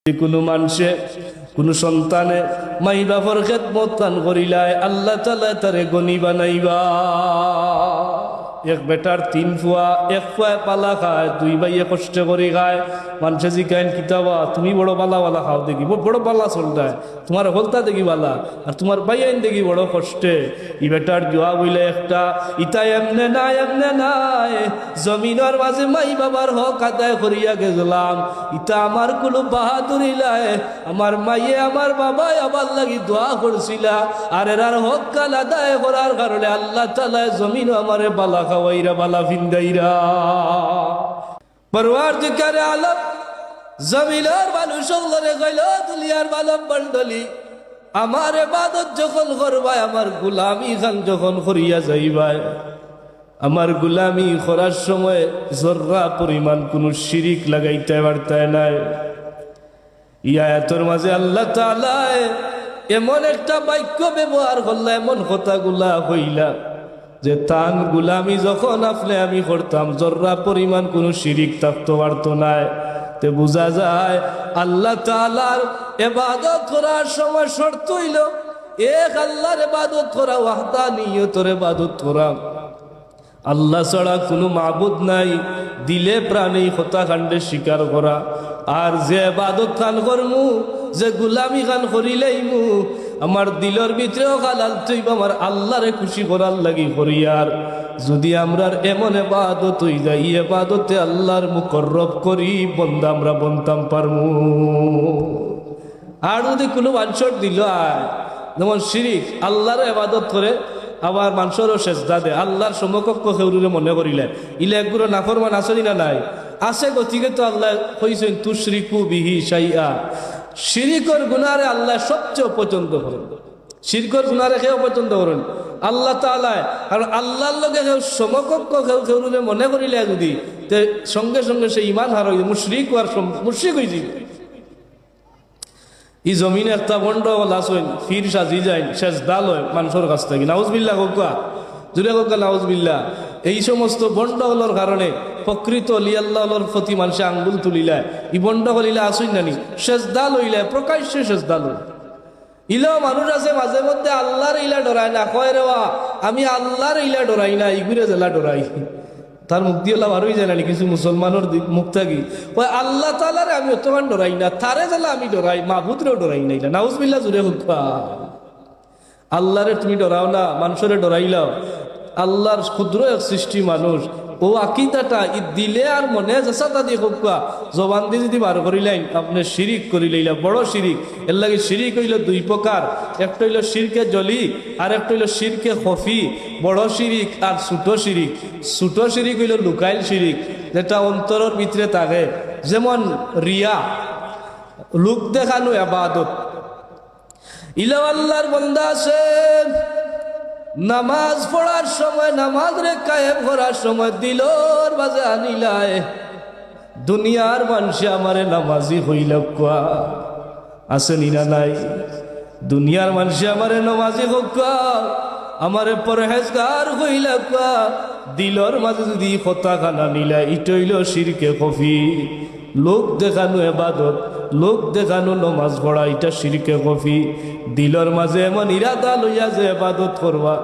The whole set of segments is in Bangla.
কোনো মানুষে কোনো সন্তানে মাই বাপর খেদমত কান করিলায় আল্লাহ তাআলা তারে গনি বানাইবা। এক বেটার তিন ফুয়া, এক ফুয়ায় পালা খায়, দুই ভাইয়ে কষ্ট করে খায়। মানুষে জিজ্ঞাসা কিতাবা তুমি বড় পালাওয়ালা খাও দেখি, বড় পালা চলতায়, তোমার হলতা দেখি বালা, আর তোমার ভাইয়াইন দেখি বড় কষ্টে। ই বেটার জবাব হইলে একটা, ইতা এমনে নাই জমিনের মাঝে মাই বাবার হক আদায় করিয়া গেছিলাম, ইতা আমার কোনো বাহাদুরি লাই। আমার মাইয়ে আমার বাবাই আমার লাগি দোয়া করছিলা, আর এরার হক কাল আদায় করার কারণে আল্লাহ তাআলা জমিন আমারে বালা খাওয়াইরা বালা ফিন্দাইরা। পরওয়ারদিগারে আলম জমিনের মানুষ লরে কইল দুনিয়ার মানব মণ্ডলী, আমার ইবাদত যখন করবাই, আমার গোলামি খান যখন করিয়া যাইবাই, আমার গোলামি করার সময় জর্রা পরিমাণ কোনো শিরিক লাগাইতে পারতায় নাই। আয়াতের মাঝে আল্লাহ তাআলা এমন একটা বাক্য ব্যবহার করলা, এমন কথাগুলা হইলা যে তান গোলামি যখন আপনি আমি করতাম জর্রা পরিমাণ কোনো শিরিক থাকতে পারতো না। তে বোঝা যায় আল্লাহ তাআলার ইবাদত করার সময় শর্ত হইল এক আল্লাহর ইবাদত করা, ওয়াহদানিয়তের ইবাদত করা। আল্লাহ ছাড়া কোনো মাবুদ নাই, দিলে প্রাণে হত্যাকাণ্ডে স্বীকার করা। আর যে ইবাদত খান করমু, যে গোলামি খান করিলেইমু, আমার দিলের ভিতরেও হালাল তৈব আমার আল্লাহরে খুশি করার লাগি করিয়ার। যদি আমরার এমন ইবাদত হই যায়, এই ইবাদতে আল্লাহর মুকররব করি বন্দা আমরা বনতাম পারমু। আর যদি কোনো মানুষের দিল আয় যেমন শিরিক, আল্লাহর ইবাদত করে আবার মানুষেরও সেজদা দে, আল্লাহর সমকক্ষ কেউরে মনে করিলে, ইলে একগুলো নাফরমান আসেনি না নাই আছে। গতিকে তো আল্লাহ কইছেন তুশরিকু বিহি শাইআ, শিরিকর গুনারে আল্লাহ সবচেয়ে পছন্দ করেন। শিরকর গুনারে কেউ পছন্দ করেন আল্লাহ তাআলা। আর আল্লাহর লগে কেউ সমকক্ষ কেউরে মনে করিলে যদি সঙ্গে সঙ্গে সে ইমান হার হয়ে মুশরিক আর মুশরিক হয়ে যাবে। ই জমিনে একটা বন্ডগোল আসেন, ফির সাজি যায়, সেজদা লয় মানুষের কাছ থেকে। নাউজুবিল্লাহ কোকা, জুড়ে কোকা নাউজুবিল্লাহ। এই সমস্ত বন্ডগোলের কারণে প্রকৃত লিয়াল্লাহর প্রতি মানুষে আঙ্গুল তুলিলায়। ই বন্ডগোলিলা আসেন নানি, সেজদা লইলায়, প্রকাশ্যে সেজদা লয়। ইলাও মানুষ আছে মাঝে মধ্যে আল্লাহর ইলা ডরায় না, কয় রে আমি আল্লাহর ইলা ডরাই না, ইগুরে জেলা ডরাই। তার মুক্তি হল্লা বারোই যায় না কিছু মুসলমানের মুখ থাকি, ওই আল্লাহ তাআলারে আমি অতমান ডরাই না, তারে জেলা আমি ডরাই, মাহবুদরেও ডরাই নাই। নাউজুবিল্লাহ জুড়ে হুকা। আল্লাহরে তুমি ডরাও না, মানুষের ডরাইলাও। আল্লাহর ক্ষুদ্র এক সৃষ্টি মানুষ, ও আকিদাটা ই দিলে আর মনে যেসাটা দিয়ে হোকা জবান দিয়ে যদি বার করিলেন আপনি শিরিক করিলেইলা, বড় শিরিক। এর লাগে শিরিক হইল দুই প্রকার, একটা হইল শিরকে জলি, আর একটা হইল শিরকে খফি। বড় শিরিক আর ছোট শিরিক। ছোট শিরিক হইল লুকাইল শিরিক, যেটা অন্তরের ভিতরে থাকে, যেমন রিয়া, লোক দেখানো ইবাদত। ইলা আল্লাহর বান্দা আছেন নামাজ পড়ার সময়, নামাজ রে কায়েম করার সময় দিলর বাজে আনিলায় দুনিয়ার মানুষে আমারে নামাজি হইল কুয়া আসেনি না নাই? দুনিয়ার মানুষে আমারে নামাজি হোকা, আমারে পরহেজগার হইল কুয়া, দিলর মাঝে যদি কথা খানা নিলা, ইট হইল শিরকে কফি। লোক দেখানো ইবাদত, লোক দেখানো নমাজ পড়া, এটা শিরকে কফি। দিলর মাঝে এমন ইরাদা লইয়া যে ইবাদত করবা,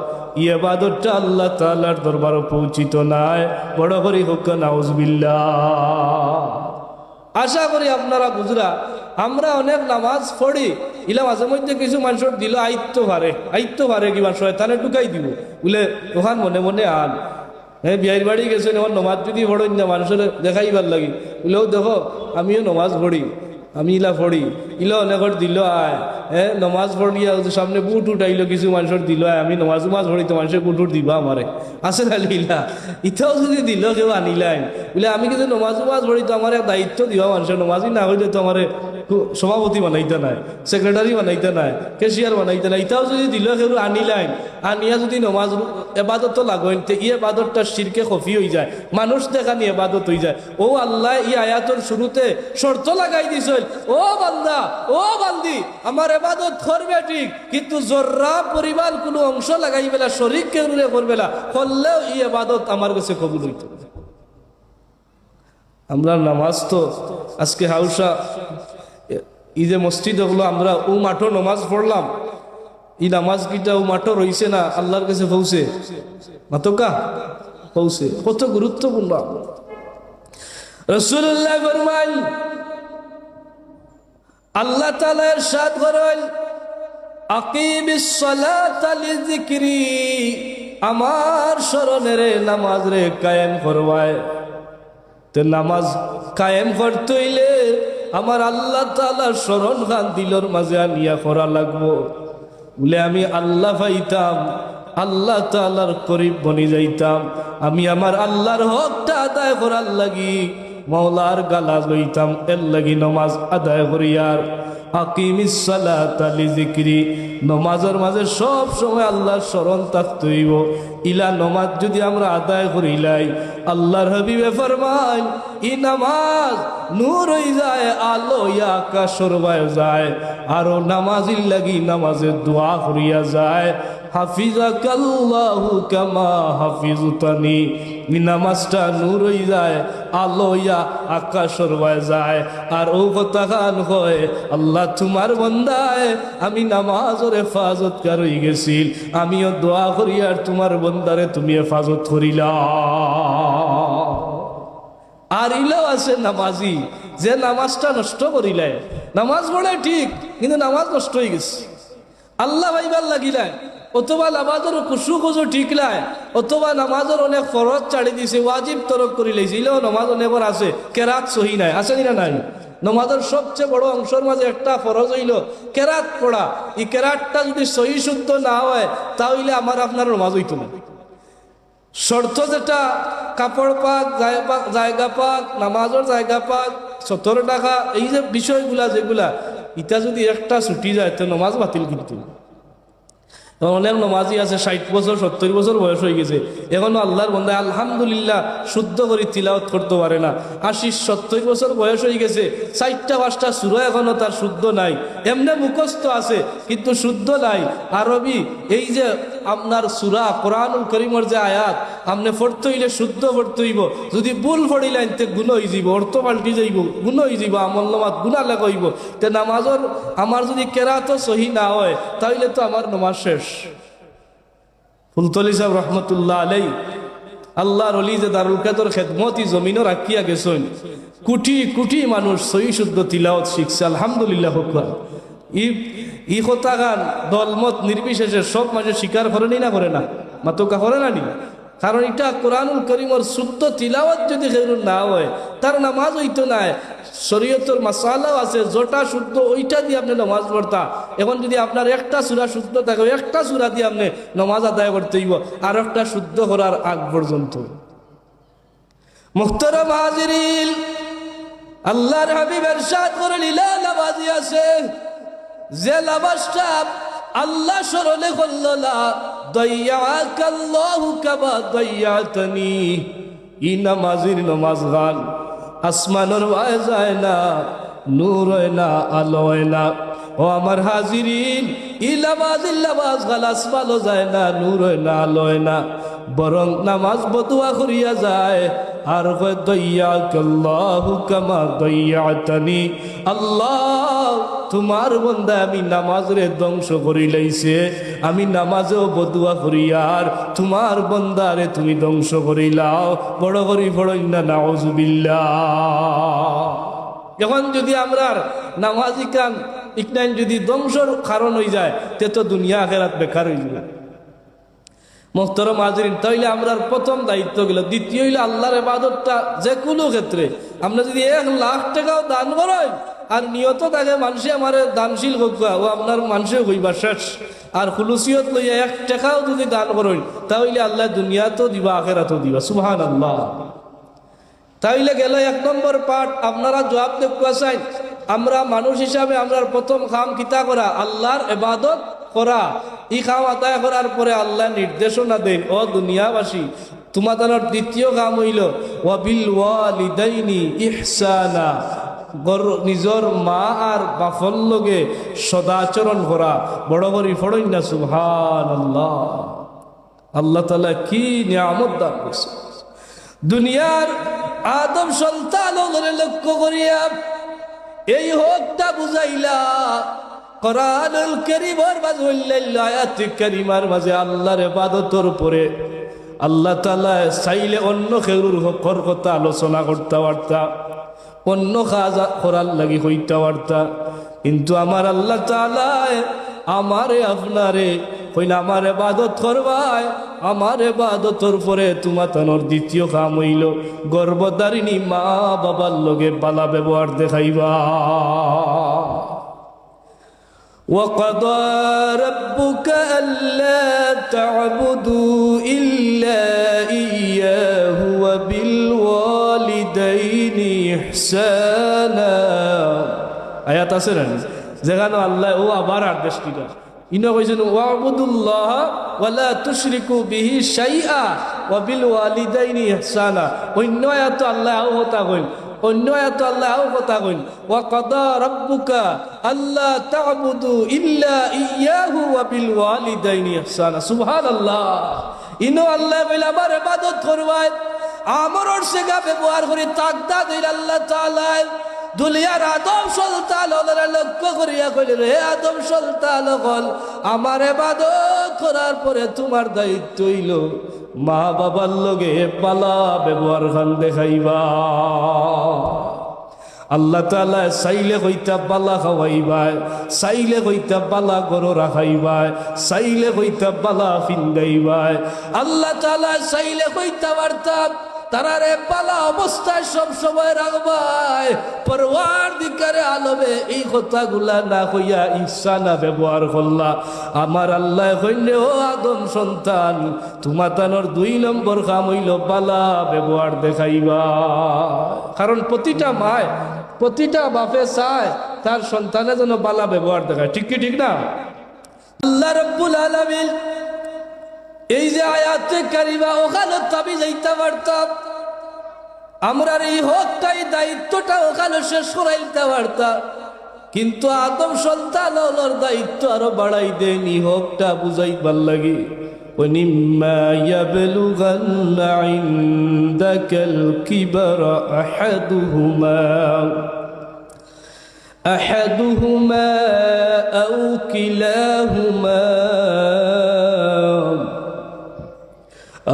ই ইবাদতটা আল্লাহ তাআলার দরবারে পৌঁছিত নাই। বড় করে হোক নাউজুবিল্লাহ। আশা করি আপনারা বুঝরা, আমরা অনেক নামাজ পড়ি, ইলা মাঝে মধ্যে কিছু মানুষের দিল আইত্য ভারে কিবা শয়তানে ঢুকাই দিব বলে ওখান মনে মনে আন। হ্যাঁ, বিয়ের বাড়ি গেছেন, আমার নমাজ যদি পড়েন না মানুষের দেখাইবার লাগি, বলেও দেখো আমিও নমাজ পড়ি, আমি ইলা পড়ি। ইলা অনেকর দিল আয়, হ্যাঁ নমাজ পড়িয়া সামনে বুট উঠাইলো, কিছু মানুষের দিল আয়, আমি নমাজ পড়ি তো মানুষের বুট দিবা আমারে আছে না ইলা। ইটাও যদি দিল কেউ আনিলাই বলে আমি কিন্তু নমাজ পড়ি তো আমার এক দায়িত্ব দিবা, মানুষের নমাজই না হইলে তো আমার সভাপতি বানাইতে নাই, সেক্রেটারি বানাইতে নাই, ক্যাশিয়ার বানাইতে নাই। ইটাও যদি দিল কেউ আনিলাই, আনিয়া যদি নমাজ এবাদত লাগেন, ই এবাদতটা শিরকে খফি হয়ে যায়, মানুষ দেখানি এবাদত হয়ে যায়। ও আল্লাহ ই আয়াতের শুরুতে শর্ত লাগাই দিছিল, ও বান্দা ও বান্দি আমার এবাদত করবে ঠিক, কিন্তু জর্রা পরিমাণ কোনো অংশ লাগাই বেলা শরীক কেউ করবে না, করলেও ই এবাদত আমার কাছে কবুল হইত। আমরা নামাজ তো আজকে হাউসা এই যে মসজিদ হলো আমরা ও মাঠও নমাজ পড়লাম, এই নামাজ কিটা ও মাঠও রইছে না আল্লাহর কাছে পৌঁছে মাতকা পৌঁছে, কত গুরুত্বপূর্ণ। রাসূলুল্লাহ ফরমান, আল্লাহ তাআলা ইরশাদ করেন, আকিমিস সালাতা লিযিকরি, আমার স্মরণের নামাজ রে কায়েম করবায়। তো নামাজ কায়েম করতে হইলে আমার আল্লাহ তাআলার স্মরণ খান দিলর মাঝে আনিয়া করা লাগবো, বলে আমি আল্লাহ পাইতাম, আল্লাহ তাআলার করিব বনি যাইতাম। আমি আমার আল্লাহর হকটা আদায় করার লাগি মওলার গালা লইতাম, এর লাগি নমাজ আদায় করিয়ার। আকিমিস সালাতা লিযিকরি, নমাজের মাঝে সব সময় আল্লাহর স্মরণ থাকতে হইব। ইলা নমাজ যদি আমরা আদায় করিলাই, আল্লাহর হাবিবে ফরমান, ই নামাজ নূর হয়ে যায়, আলো ইয়া আকাশর বায় যায়। আরো নামাজির লাগি নামাজের দোয়া করিয়া যায়, হাফিজাকাল্লাহু কামা হাফিজতানি। ই নামাজটা নূর হয়ে যায়, আলো ইয়া আকাশর বায় যায়। আর ও কথা খান হয়, আল্লাহ তোমার বন্দায় আমি নামাজের হেফাজতকার হয়ে গেছি, আমিও দোয়া করি আর তোমার বন্দারে তুমি হেফাজত করিলা। আর ইলেও আছে নামাজি, যে নামাজটা নষ্ট করিলে, নামাজ পড়ে ঠিক কিন্তু নামাজ নষ্ট হয়ে গেছে, আল্লাহ ভাইবার লাগিলে, অথবা নামাজের কুসু কুসু ঠিক নাই, অথবা নামাজের অনেক ফরজ ছাড়ি দিছে, ওয়াজিব তরক করি লাইছে, ইলেও নামাজ অনেকবার আছে, কেরাত সহি নাই, আছে কিনা নাই? নামাজের সবচেয়ে বড় অংশের মাঝে একটা ফরজ হইল কেরাত পড়া। এই কেরাতটা যদি সহি শুদ্ধ না হয় তাহলে আমার আপনার নামাজ হইতো না। শর্ত যেটা কাপড় পাক, জায়গা পাক, নামাজের জায়গা পাক, 17 টাকা, এই যে বিষয়গুলা যেগুলা, ইটা যদি একটা ছুটি যায় তো নামাজ বাতিল। কিন্তু অনেক নামাজি আছে 60 বছর 70 বছর বয়স হয়ে গেছে, এখনো আল্লাহর বান্দা আলহামদুলিল্লাহ শুদ্ধ করে তিলাওয়াত করতে পারে না। 80-70 বছর বয়স হয়ে গেছে, 4টা-5টা সূরা এখনো তার শুদ্ধ নাই, এমনি মুখস্থ আছে কিন্তু শুদ্ধ নাই। আরবি এই যে আপনার সূরা কোরআনুল কারীমের যে আয়াত আপনি পড়তে হইলে শুদ্ধ পড়তে হইব, যদি ভুল পড়িলেন তে গুণ হয়ে যাইব, অর্থ পাল্টি যাইব, গুণ হয়ে যাইব, আমল নামাজ গুণা লেখা হইব। তে নামাজের আমার যদি কেরাত সহি না হয় তাহলে তো আমার নামাজ শেষ। ফুলতলি সাহেব রহমতুল্লাহ আলাই, আল্লাহর ওলি যে দারুল কাদের খেদমতি জমিনও রাখিয়া গেছেন, কোটি কোটি মানুষ সহি শুদ্ধ তিলাওয়াত শিখছে, আলহামদুলিল্লাহ। ই কথা গান দলমত নির্বিশেষে সব মাঝে স্বীকার করেনি না করে না, মাতকা করে না নি? কারণ এটা কোরআনুল কারীমের শুদ্ধ তিলাওয়াত যদি না হয় তার নামাজ হইতো না। শরীয়তের মাসালাও আছে, যেটা শুদ্ধ ওইটা দিয়ে আপনি নামাজ পড়তা। এখন যদি আপনার একটা সূরা শুদ্ধ থাকে, একটা সূরা দিয়ে আপনি নামাজ আদায় করতে হইব, আর একটা শুদ্ধ করার আগ পর্যন্ত। মুহতারাম হাজিরিন, আল্লাহর হাবিব ইরশাদ করেন, ইলা নামাজি আছে যে নামাজটা আল্লাহ স্মরণে করল না, দাইয়াকাল্লাহু কামা দাইয়াতানি। ই নামাজির নামাজ গান আসমানের বায় যায় না, নূর হয় না, আলো হয় না। ও আমার হাজিরিন, ই নামাজ গান আসমানও যায় না, নূর হয় না, আলো হয় না, বরং নামাজ বদুয়া করিয়া যায়। আর দাইয়াকাল্লাহু কামা দাইয়াতানি, আল্লাহ তোমার বন্দা আমি নামাজরে ধ্বংস করি লাইছে, আমি নামাজেও বদুয়া করি আর তোমার বন্দারে তুমি ধ্বংস করিলাও। বড় করি পড়ই না, নাউজুবিল্লাহ। এখন যদি আমরা নামাজি কান ইকনাইন যদি ধ্বংসর কারণ হয়ে যায়, তে তো দুনিয়া আখিরাত বেকার হয়ে যাবে। মুহতারাম হাজিরিন, তাইলে আমরার প্রথম দায়িত্ব গেল। দ্বিতীয় হইলে আল্লাহর ইবাদতটা যে কোনো ক্ষেত্রে আমরা যদি 1 লাখ টাকাও দান করেন আর নিয়ত থাকে মানুষে আমার দানশীল হোক, ও আপনার মানুষে হইবা শেষ। আর খুলুসিয়ত লইয়া 1 টাকাও যদি দান করেন তাহলে আল্লাহ দুনিয়াতেও দিবা, আখিরাতেও দিবা। সুবহানাল্লাহ। তাইলে গেল 1 নম্বর পাঠ। আপনারা জবাব দেখবা চাই, আমরা মানুষ হিসাবে আমরার প্রথম কাম কিতা করা? আল্লাহর ইবাদত করা। ই কাম আদায় করার পরে আল্লাহ নির্দেশনা দেন, ও দুনিয়াবাসী তোমাদের দ্বিতীয় কাম হইল ওয়াবিল ওয়ালিদাইনি ইহসানা, নিজর মা আর বাপর লগে সদাচরণ করা। বড় করি ফড়ই না, সুবহানাল্লাহ। আল্লাহ তাআলা কি নিয়ামত দান করছে। দুনিয়ার আদম সন্তান লক্ষ্য করিয়া এই হকটা বুঝাইলা কোরআনুল কারীমের মাঝে অন্যান্য আয়াতে কারিমার মাঝে আল্লাহর ইবাদতের পরে আল্লাহ তাআলা চাইলে অন্য খেরুর হকর কথা আলোচনা করতে পারতা, অন্য কাজ করার লাগি হইতে পারতা, কিন্তু আমার আল্লাহ তাআলা আমারে আপনারে কইনা আমার ইবাদত করবাই, আমার ইবাদতের পরে তোমার দ্বিতীয় কাম হইল গর্ভধারিণী মা বাবার লগে বালা ব্যবহার দেখাইবা। وقضى ربك ألا تعبدوا إلا إياه وبالوالدين إحسانا। আয়াত আছে না যেখানে আল্লাহ ও আবার আদেশ দিলেন, ইনো কইছেন ওয়াবুদুল্লাহ ওয়ালা তুশরিকু বিহি শাইআ ওয়া বিল ওয়ালিদাইনি ইহসানা। অন্য আয়াত আল্লাহ আও কথা কইন, অন্য আয়াত আল্লাহ আও কথা কইন ওয়া কাদা রাব্বুকা আল্লা তা'বুদু ইল্লা ইয়াহু ওয়া বিল ওয়ালিদাইনি ইহসানা। সুবহানাল্লাহ। ইনো আল্লাহ বলে আমার ইবাদত করবাই, আমরর সেগা ব্যবহার করে তাকদা দিল আল্লাহ তাআলা দুনিয়ার আদম সন্তান ওরা লক্ষ্য করিয়া কইলেন, হে আদম সন্তান হল আমার ইবাদত করার পরে তোমার দায়িত্ব হইল মা বাবার লগে পালা ব্যবহার খান দেখাইবা। আল্লাহ তাআলা চাইলে কইতা বালা খাওয়াইবাই, চাইলে কইতা বালা গরু রাখাইবাই, চাইলে কইতা বালা ফিন্দাইবাই। আল্লাহ তাআলা চাইলে কইতা পারতাম তারারে পালা অবস্থায় সব সময় রাখবাই, পরওয়ারদিগারে আলমে এই কথাগুলা না কইয়া ইহসানা ব্যবহার করলা। আমার আল্লাহ কইলে ও আদম সন্তান তোমার 2 নম্বর কাম হইল পালা ব্যবহার দেখাইবা। কারণ প্রতিটা মায় প্রতিটা বাপে চায় তার সন্তানের জন্য পালা ব্যবহার দেখায়, ঠিক কি ঠিক না? আল্লাহ রাব্বুল আলামিন এই যে আয়াতে কারিমা ওখানে তাবি যাইতে পারতাম, আমরা এই হকটাই দায়িত্বটা ওখানে শেষ করাইতে পারতাম, কিন্তু আদম সন্তান ওর দায়িত্ব আরো বাড়াই দেন এই হকটা বুঝাইবার লাগি। وَإِمَّا يَبْلُغَنَّ عِندَكَ الْكِبَرَ أَحَدُهُمَا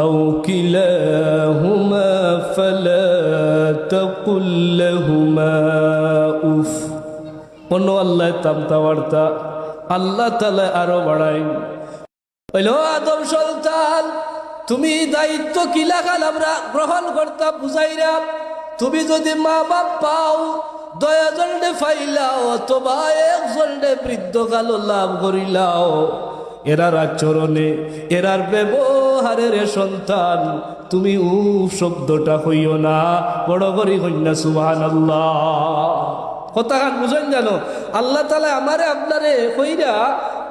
أَوْ كِلَاهُمَا فَلَا تَقُل لَّهُمَا أُفٍّ। অন্য আল্লাহ তামতা বার্তা আল্লাহ তাআলা আরো বাড়াই হইল, আদম সন্তান তুমি দায়িত্ব কিলা খাল আমরা গ্রহণ করতাম বুঝাইরা। তুমি যদি মা বাপ পাও 2 জনে ফাইলাও অথবা 1 জনে বৃদ্ধ কালো লাভ করিলাও, এরার আচরণে এরার ব্যবহারের সন্তান তুমি শব্দটা হইও না, বড় করি হইনা সুবহানাল্লাহ। কথা গান বুঝেন জানো? আল্লাহ তাআলা আমারে আপনারে কইরা,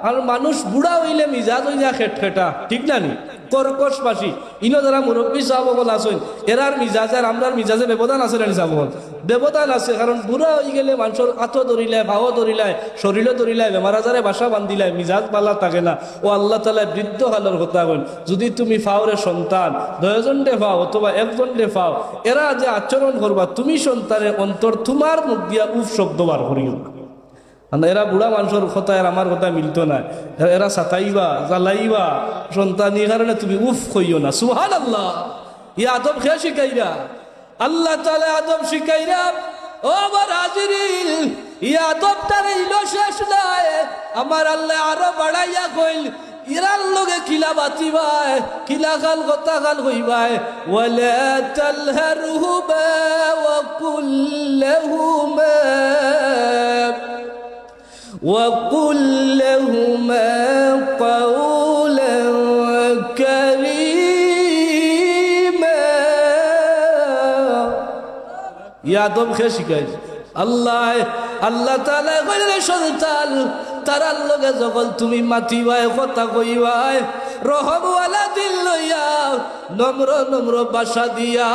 আর মানুষ বুড়া হইলে মিজাজ হইয়া খেটখেটা, ঠিক না নি? কর্কশ পাশি ইনো যারা মুরব্বী সাহাবগণ আছেন এরার মিজাজ আর আমরার মিজাজে ব্যবধান আছে না সাহাবগণ? ব্যবধান আছে, কারণ বুড়া হয়ে গেলে মানুষের হাতও ধরিলায়, ভাও ধরিলায়, শরীরও ধরিলায়, বেমার আজারে বাসা বান্ধিলায়, মিজাজ পাল্লা থাকে না। ও আল্লাহ তাআলা বৃদ্ধ কালের কথা কইন, যদি তুমি ফাওরে সন্তান 2 জনে ফাও অথবা 1 জনে ফাও, এরা যে আচরণ করবা তুমি সন্তানের অন্তর তোমার মুখ দিয়া উফ শব্দ বার করিও। এরা বুড়া মানুষের কথা আর আমার কথা মিলতো না, এরা সাতাইবা জ্বালাইবা সন্তান, এই কারণে তুমি উফ কইও না। সুবহানাল্লাহ। ইয়া আদম খেয়ে শিখাইরা আল্লাহ তাআলা আদম শিখাইরা। ও আমার হাজিরিন, ইয়া আদমটার ইলো শেষ নাই, আমার আল্লাহ আরো বাড়াইয়া কইল ইরার লগে কিলা বাতিবাই, কিলা গাল কথা গাল কইবাই। ওয়ালা তালহারহুমা ওয়া কুল্লাহুমা وَقُلْ لَهُمَا قَوْلًا كَرِيمًا। ইয়া আদম কে শিখাইছে আল্লাহ তাআলা কইলে সন্তান তারার লগে যখন তুমি মাতিবাই কথা কইবাই, রহমওয়ালা দিল লইয়া নম্র নম্র ভাষা দিয়া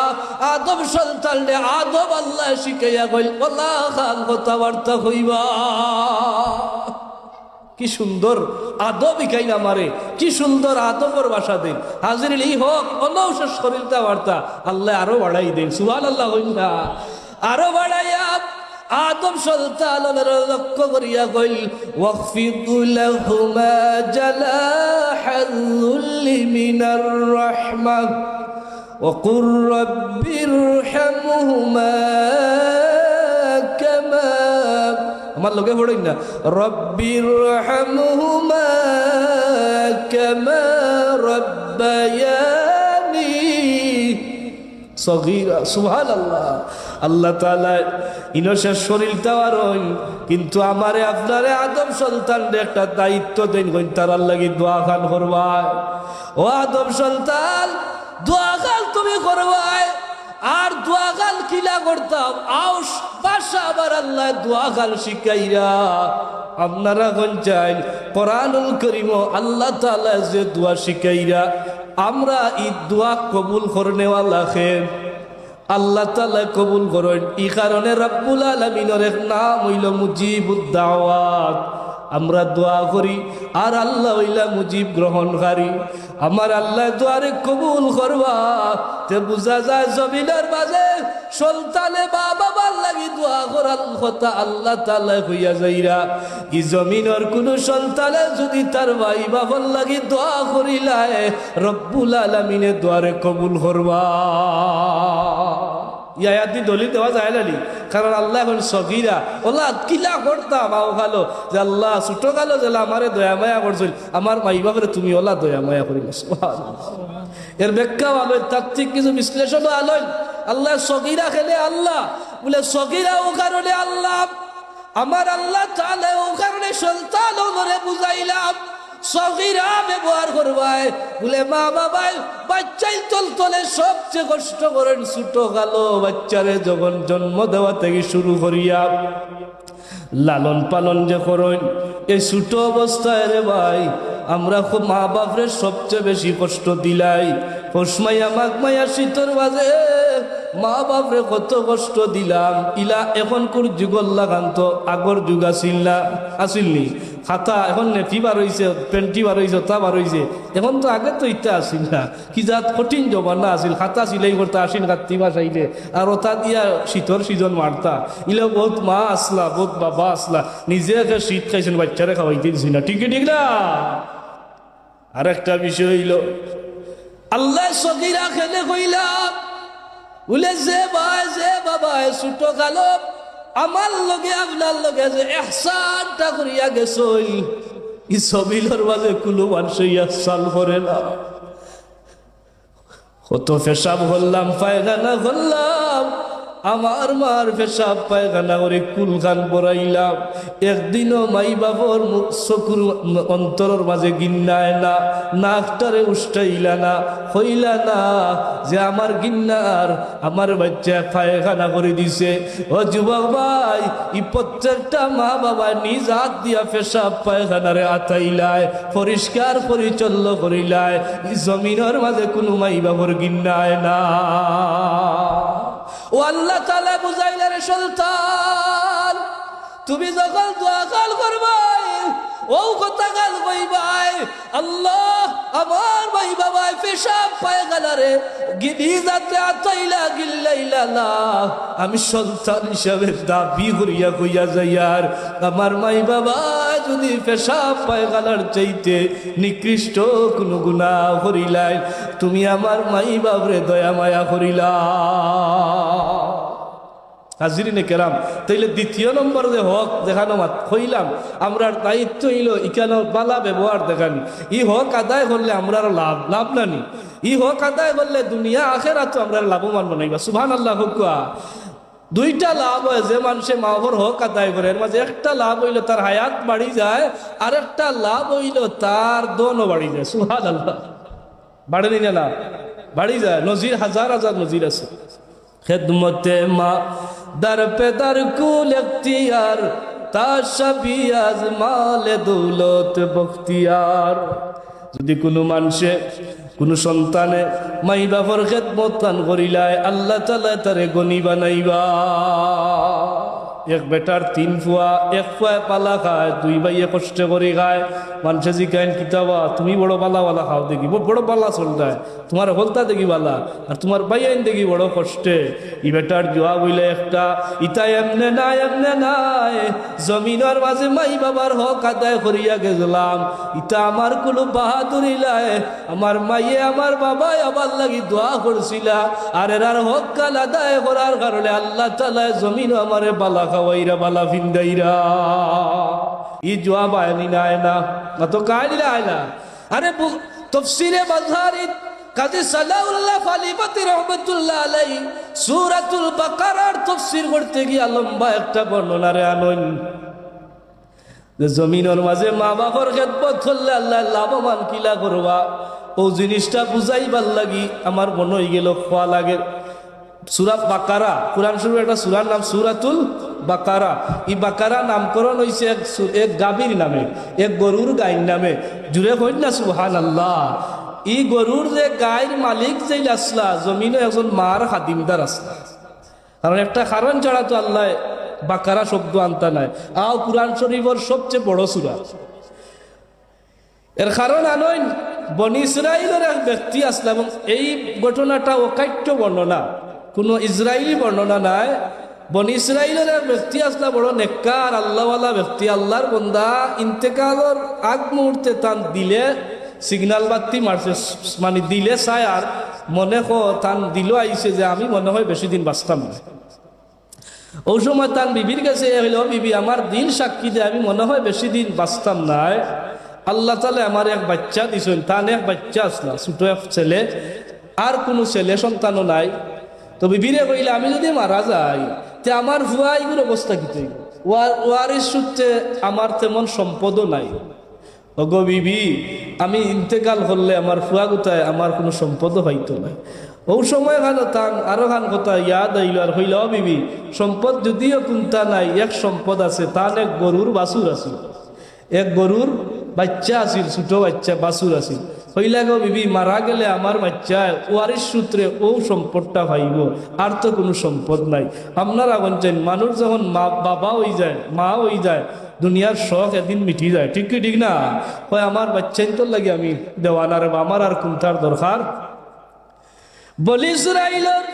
আদম সন্তানরে আদম আল্লাহ শিখাইয়া কইল আল্লাহ খান কথাবার্তা কইবা। কি সুন্দর আদব ইকাইন আমারে, কি সুন্দর আদবর ভাষা দেন। হাজির এই হোক অনৌশেষ করিলতা বার্তা আল্লাহ আরো বাড়াই দেন। সুবহানাল্লাহ হইন না, আরো বাড়াইয়া আদম সন্তানের লক্ষ্য করিয়া কইল ওয়াকফিদ লাহুমা জালাহাল যুল্লি মিনার রাহমাহ ওয়া কুর রাব্বিরহামহুমা কামা আমার লোকে পড়েন না রাব্বিরহামহুমা কামা রাব্বায়ানি সগীরা। সুবহানাল্লাহ। আল্লাহ তাআলা ইনসের শরীরটা আর কিন্তু আমারে আপনারে আদম সন্তানরে একটা দায়িত্ব দেন কই তারার লাগি দোয়া খান করবাই। ও আদম সন্তান দোয়া খান তুমি করবাই। আর দোয়া খান কিলা করতাম আউস ভাষা আবার আল্লাহ দোয়া খান শিখাইরা আপনারা কোন চাই কোরআনুল কারীম আল্লাহ তাআলা যে দোয়া শিখাইরা আমরা এই দোয়া কবুল করনেওয়ালা খেন আল্লাহ তাআলা কবুল করেন। এই কারণে রব্বুল আলামিনের এক নাম হইল মুজিবুদ দাওয়াত। আমরা দোয়া করি আর আল্লাহ হইলা মুজিব গ্রহণকারী। আমার আল্লাহ দোয়ারে কবুল করবা তে বুঝা যায় জমিনের মাঝে সন্তানে বাবার লাগি দোয়া করার কথা আল্লাহ তাআলা হইয়া যাইরা ই জমিনের কোন সন্তানে যদি তার ভাই বাবার লাগি দোয়া করিলায় রব্বুল আলামিনে দোয়ারে কবুল করবা। ইয়াদি দলিল দেওয়া যায় না, কারণ আল্লাহ এখন সগীরা ওলা কিলা করতাম আও ভালো যে আল্লাহ ছোট কালো যে আমারে দয়া মায়া করছিল আমার মাই বাবারে তুমি ওলা দয়া মায়া করিল। এর ব্যাখ্যাও আলোয় তাত্ত্বিক কিছু বিশ্লেষণও আলোয়। আল্লাহ সগীরা খেলে আল্লাহ বলে সগীরা ও কারণে আল্লাহ আমার আল্লাহ তাআলা ও কারণে সন্তান ওরে বুঝাইলাম সগীরা ব্যবহার করবাই বলে মা বাবাই বাচ্চাই তলে সবচেয়ে কষ্ট করেন ছোট কালো বাচ্চারে যখন জন্ম দেওয়া থেকে শুরু করিয়া লালন পালন যে করেন এই ছোট অবস্থায় রে ভাই আমরা খুব মা বাপরে সবচেয়ে বেশি কষ্ট দিলাই। পৌষমাইয়া মাঘ মাইয়া শীতর বাজে মা বাপরে কত কষ্ট দিলাম। ইলা এখনকার যুগল লাগান তো আগর যুগ আসিল না, আসিলনি খাতা এখন নেফি বার হয়েছে পেন্টি বার হয়েছে তা বার হয়েছে এখন তো আগে তো ইটা আসিল না কি যাত কঠিন জমানা আসিল খাতা সিলাই করতে আসিন কার্তিক মাস আইলে আর ওটা দিয়া শীতর সিজন মারতা ইলে বহুত মা আসলা বহুত বাবা আসলা নিজে শীত খাইছেন বাচ্চারে খাওয়াইতে দিছি না ঠিক ঠিক না। আর একটা বিষয় হইল আল্লাহ সগীরা খেলে কইলাম বলে যে ভাই যে বাবা ছোট কালো আমার লগে আপনার লগে যে ইহসানটা করিয়া গেছই ই সবিলর মাঝে কোনো মানুষ ইহসান করে না। কত পেশাব করলাম পায়খানা করলাম আমার মার পেশাব পায়খানা করে কুলখান পরাইলাম একদিনও মাই বাবর চকুর অন্তরের মাঝে গিন্নায় না নাকটারে উষ্টাইলা না হইলা না যে আমার গিন্নার আমার বাচ্চা পায়খানা করে দিছে। ও যুবক ভাই ই প্রত্যেকটা মা বাবা নিজ হাত দিয়া পেশাব পায়খানারে আতাইলায় পরিষ্কার পরিচ্ছন্ন করিলায় ই জমিনের মাঝে কোনো মাই বাবর গিন্নায় না। ও আল্লাহ তাআলা বুঝাইলা রে সুলতান তুমি যখন দোয়া কাল করবাই ও কথা কাল কইবাই আল্লাহ আমার ভাই বাবাই পেশাব পায়খানা রে গিনি যাতে আতাইলা গিল্লাইলা না আমি সন্তান হিসাবে দাবি করিয়া কইয়া যাই আর আমার মাই বাবা যদি পেশাব পায়খানার চাইতে নিকৃষ্ট কোনো গুনাহ করিলাই তুমি আমার মাই বাবরে দয়া মায়া করিলা। হাজিরিনে কেরাম তাইলে দ্বিতীয় নম্বর যে হক দেখানো মাত হইলাম আমরা দায়িত্ব হইল ইকানো বালা ব্যবহার দেখানি ই হক আদায় করলে আমরা লাভ লাভ নানি ই হক আদায় করলে দুনিয়া আখেরাত আমরা লাভবান বানাইবা। সুবহানাল্লাহ। হুকুয়া দুইটা লাভ হয় যে মানুষে মাহর হক আদায় করে এর মাঝে একটা লাভ হইল তার হায়াত বাড়ি যায় আর একটা লাভ হইল তার দোনও বাড়ি যায়। সুবহানাল্লাহ। বাড়েনি না লাভ বাড়ি যায় নজির হাজার হাজার নজির আছে। খেদমতে মা দর পে দর কুল ইখতিয়ার তাশবি আজ মালে দৌলত বখতিয়ার। যদি কোনো মানুষে কোনো সন্তানে মাই বাবার খেদমত করিলায় আল্লাহ তাআলা তারে গনি বানাইবা। এক বেটার 3 ফুয়া, এক ফুয়া পালা খায়, 2 ভাইয়ে কষ্ট করে খায়। মানুষে জিজ্ঞাসা কিতাবা তুমি বড় পালা খাও দেখি, বড় পালা চলতায়, তোমার হলতা দেখি বালা, আর তোমার ভাইয়াইন দেখি বড় কষ্টে। ই বেটার জবাব হইলে একটা, ইতা এমনে নাই, জমিনের মাঝে মাই বাবার হক আদায় করিয়া গেছিলাম, ইতা আমার কোনো বাহাদুরি লাই, আমার মাইয়ে আমার বাবাই আবার লাগি দোয়া করছিলা, আর এরার হক কাল আদায় করার কারণে আল্লাহ তাআলা জমিন আমারে বালা খাওয়াইরা বালা ফিন্দাইরা। ই জবাব আয়নি না আয়না তো কাহিনী আয়না। আরে তাফসীরে মাযহারি কাজী সালাউল্লাহ ফালিবাতি রহমাতুল্লাহ আলাইহি সূরাতুল বাকারার তাফসীর করতে গিয়ে লম্বা একটা বর্ণনারে আনন যে জমিনের মাঝে মা বাবার খেদমত করলে আল্লাহ লাভবান কিলা করবা, ও জিনিসটা বুঝাইবার লাগি আমার মনে হয়ে গেল খোয়া লাগে। সূরা বাকারা, কুরআন শরীফের একটা সূরার নাম সূরাতুল বাকারা। এই বাকারা নামকরণ হয়েছে এক গাভীর নামে, এক গরুর গাইর নামে। জুড়ে হইল না সুবহানাল্লাহ। এই গরুর যে গায়ের মালিক যে আসলা, জমিনে একজন মার খাদিমদার আসলা। কারণ একটা কারণ ছাড়া তো আল্লাহ বাকারা শব্দ আনতা নাই। আও কুরআন শরীফের সবচেয়ে বড় সূরা। এর কারণ আনইন বনি ইসরাইলের এক ব্যক্তি আসলা, এবং এই ঘটনাটা অকাট্য বর্ণনা, কোনো ইসরায়েলি বর্ণনা নাই। বনি ইসরাইলের এক ব্যক্তি আসলা, বড় নেককার আল্লাহওয়ালা ব্যক্তি, আল্লাহর বন্দা। ইন্তেকালের আগ মুহূর্তে তান দিলে সিগনাল বাতি মারছে, মানে দিলে চাই আর মনে তান দিল আইছে যে আমি মনে হয় বেশি দিন বাঁচতাম না। ওই সময় তান বিবির কাছে হইল, বিবি আমার দিন সাক্ষী দেয় আমি মনে হয় বেশি দিন বাঁচতাম না। আল্লাহ তাআলা আমার এক বাচ্চা দিছেন, তান এক বাচ্চা আসলা, ছোট এক ছেলে, আর কোনো ছেলে সন্তানও নাই। তো বিবিরে কইলে আমি যদি মারা যাই তে আমার ভুয়া এগুলো অবস্থা কি তৈরি, ওয়ারিস সূত্রে আমার তেমন সম্পদও নাই। ওগো বিবি, আমি ইন্তেকাল করলে আমার ফুয়া কোথায়, আমার কোনো সম্পদও হয়তো না। ও সময় খানো তান আরো খান কথা ইয়াদ আইল আর হইল, বিবি সম্পদ যদিও কোনটা নাই, এক সম্পদ আছে, তান এক গরুর বাছুর আছিল, এক গরুর বাচ্চা আছিল, ছোট বাচ্চা বাছুর আছিল। হইলা গো বিবি, মারা গেলে আমার বাচ্চা ওয়ারিস সূত্রে ও সম্পদটা পাইব, আর তো কোনো সম্পদ নাই। আপনারা বলছেন মানুষ যখন বাবা হয়ে যায়, মা হয়ে যায়, দুনিয়ার শখ একদিন মিটি যায়, ঠিক কি ঠিক না? হয় আমার বাচ্চাই তো লাগে আমি দেওয়ানার, আমার আর কোনটার দরকার। বলি ইসরাইলের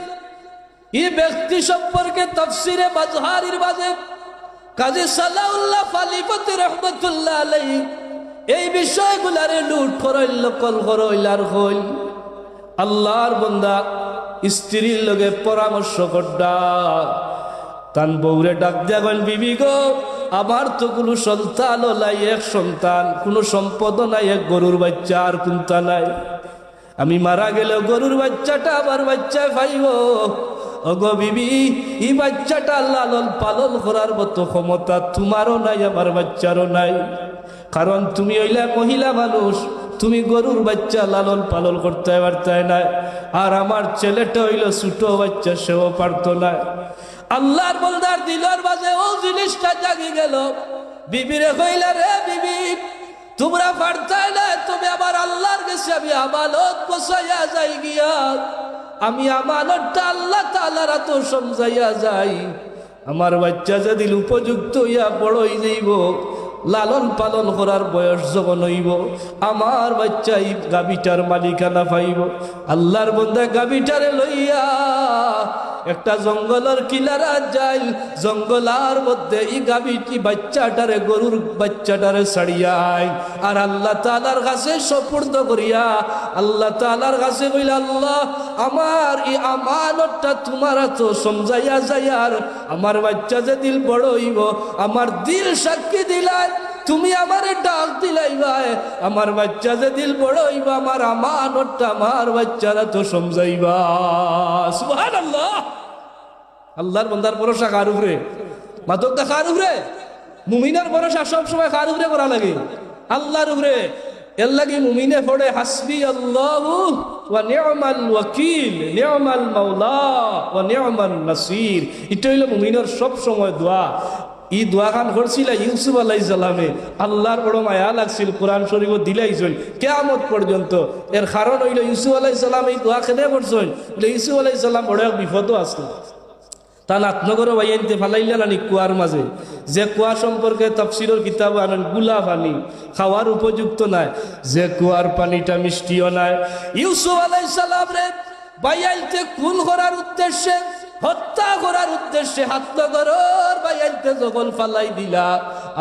এই ব্যক্তি সম্পর্কে তাফসীরে মাযহারির মাঝে কাজী সালাউল্লাহ ফালিবাতি রহমাতুল্লাহ আলাইহি এই বিষয়গুলারে লুট করইল, কল করইলার হইল। আল্লাহর বান্দা স্ত্রীর লগে পরামর্শ করডা, তান বউরে ডাক দিয়া কইল, বিবি গো আমার তো কোনো সন্তান নাই, এক সন্তান, কোনো সম্পদ নাই, এক গরুর বাচ্চা, আর কোনটা নাই। আমি মারা গেলে গরুর বাচ্চাটা আমার বাচ্চা পাইব। ওগো বিবি, এই বাচ্চাটা লালন পালন করার মতো ক্ষমতা তোমারও নাই, আমার বাচ্চারও নাই। কারণ তুমি হইলে মহিলা মানুষ, তুমি গরুর বাচ্চা লালন পালন করতে পারতে না, আর আমার ছেলেটা হইল ছোট বাচ্চা, সেও পারত না। আল্লাহর বন্দার দিলের মাঝে ও জিনিসটা জাগি গেল। বিবিরে কইলা, রে বিবি তোমরা পারতাই না, তুমি আবার আল্লাহর কাছে আমি আমানত পৌঁছাইয়া যাই গিয়া, আমি আমানতটা আল্লাহ তাআলার তো সমঝাইয়া যাই। আমার বাচ্চা যেদিন উপযুক্ত হইয়া বড় হয়ে যাইব, লালন পালন করার বয়স যখন হইব, আমার বাচ্চা এই গাভীটার মালিকানা পাইব। আল্লাহর বন্দা গাভীটারে লইয়া একটা জঙ্গলের কিনারা যাই, জঙ্গলার মধ্যে এই গাভীটি বাচ্চাটারে, গরুর বাচ্চাটারে ছাড়িয়াই, আর আল্লাহ তাআলার কাছে সুপর্দ করিয়া আল্লাহ তাআলার কাছে কইলা, আল্লাহ আমার এই আমানতটা তোমার তো সমঝাইয়া যাই, আর আমার বাচ্চা যে দিল বড় হইব, আমার দিল সাক্ষী দিলাই, তুমি আমারে ডাক দিলাই ভাই, আমার বাচ্চা যে দিল বড় হইবা, আমার আমানতটা আমার বাচ্চারা তো সমঝাইবা। সুবহানাল্লাহ। আল্লাহর বান্দার ভরসা কার উপরে? মাদকটা কার উপরে? মুমিনের ভরসা সবসময় কার উপরে করা লাগে? আল্লাহর উপরে। এর লাগে মুমিনে পড়ে হাসবি আল্লাহু ওয়া নি'মাল ওয়াকিল, নি'মাল মাওলা ওয়া নি'মান নাসির। এটা হইল মুমিনের সব সময় দোয়া। এই দোয়া খান করছিল ইউসুফ আলাইহিস সালামে, আল্লাহর বড় মায়া লাগছিল, কোরআন শরীফ দিলাইছেন কিয়ামত পর্যন্ত। এর কারণ হইল ইউসুফ আলাইহিস সালাম এই দোয়া কেন করছেন? ইউসুফ আলাইহিস সালাম বড় এক বিপদও আসলো। তা নাতনগর বাইনতে ফালাইলা নানি কুয়ার মাঝে, যে কুয়া সম্পর্কে তাফসীরের কিতাব আনেন গুলা পানি খাওয়ার উপযুক্ত নাই, যে কুয়ার পানিটা মিষ্টিও নাই। ইউসুফ আলাইহিস সালাম রে বাইনতে খুন করার উদ্দেশ্যে, হত্যা করার উদ্দেশ্যে হাতনগরের বাইনতে যখন ফালাই দিলা,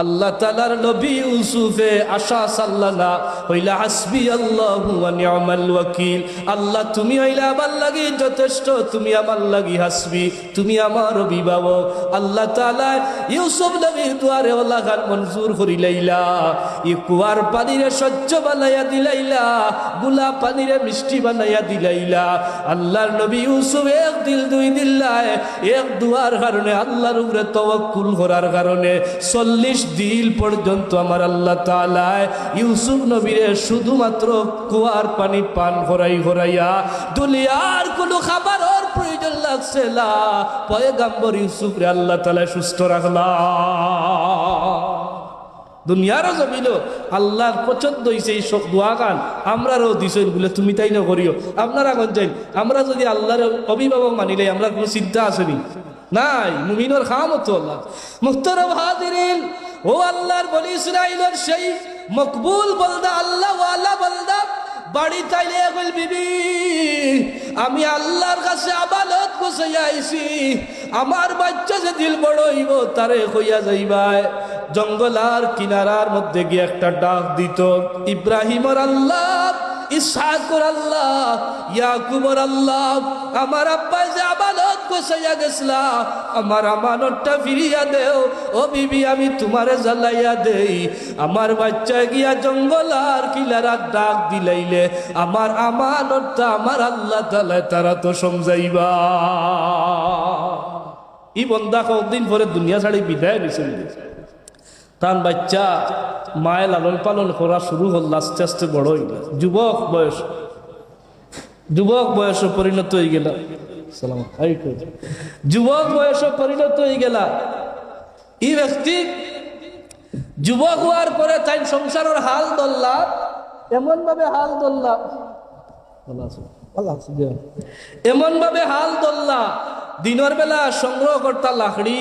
আল্লাহ তাআলার নবী ইউসুফে আশা সাল্লানা হইলা হাসবি আল্লাহু ওয়া নি'মাল ওয়াকিল। আল্লাহ তুমি হইলা আমার লাগি যথেষ্ট, তুমি আমার লাগি হাসবি, তুমি আমার অভিভাবক। আল্লাহ তাআলা ইউসুফ নবীর দুয়ারে ওলা খান মঞ্জুর করিলাইলা, ই কুয়ার পানিরে স্বচ্ছ বানাইয়া দিলাইলা, গুলা পানিরে মিষ্টি বানাইয়া দিলাইলা। আল্লাহর নবী ইউসুফ এক দিল দুই দিল এক দুয়ার কারণে, আল্লাহর উপরে তাওয়াক্কুল করার কারণে 40 দিন পর্যন্ত আমার আল্লাহ তাআলা ইউসুফ নবীরে শুধুমাত্র কুয়ার পানি পান করাইয়া দুনিয়ার কোনো খাবারের প্রয়োজন লাগছে না। পয়গম্বর ইউসুফ রে আল্লাহ তাআলা সুস্থ রাখলা। দুনিয়ারও জমিল আল্লাহর পছন্দ হয়েছে এই সব দোয়া গান আমরারও দিছেন বলে তুমি তাই না করিও। আপনারা কোন যাই, আমরা যদি আল্লাহর অভিভাবক মানিলে আমরা কোনো চিন্তা আসেনি নাই, মুমিনের খাম হতো আল্লাহ। মুহতারাম হাজিরিন, ও আল্লাহর বনি ইসরাইলের সেই মকবুল বলদা, আল্লাহ ওয়ালা বলদা বাড়ি তাইলে বল বিবি আমি আল্লাহর কাছে আবাদত বসাইয়া আইছি, আমার বাচ্চা যে দিল বড় হইব তারে কইয়া যাইবাই। জঙ্গলার কিনারার মধ্যে গিয়ে একটা ডাক দিত, ইব্রাহিমর আল্লাহ, ইসহাকর আল্লাহ, ইয়াকুবর আল্লাহ, আমার আব্বা যে আমানত গোছাইয়া গেছলা, আমার আমানতটা ফিরিয়া দেও। ও বিবি আমি তোমারে জ্বালাইয়া দেই, আমার বাচ্চা গিয়া জঙ্গলার কিনারার ডাক দিলাইলে আমার আমানতটা আমার আল্লাহ তাআলা তারা তো সমঝাইবা। ই বন্দা কতদিন পরে দুনিয়া ছাড়ি বিদায় নিছে, তার বাচ্চা মায়ের লালন পালন করা শুরু হল, আস্তে আস্তে বড় হইল, যুবক বয়স পরিণত হয়ে গেল, যুবক বয়স পরিণত হয়ে গেল। এই ব্যক্তি যুবক হওয়ার পরে তাই সংসারের হাল ধরলা, এমন ভাবে হাল ধরলা, এমন ভাবে হাল ধরলা, দিনের বেলা সংগ্রহ করতা লাকড়ি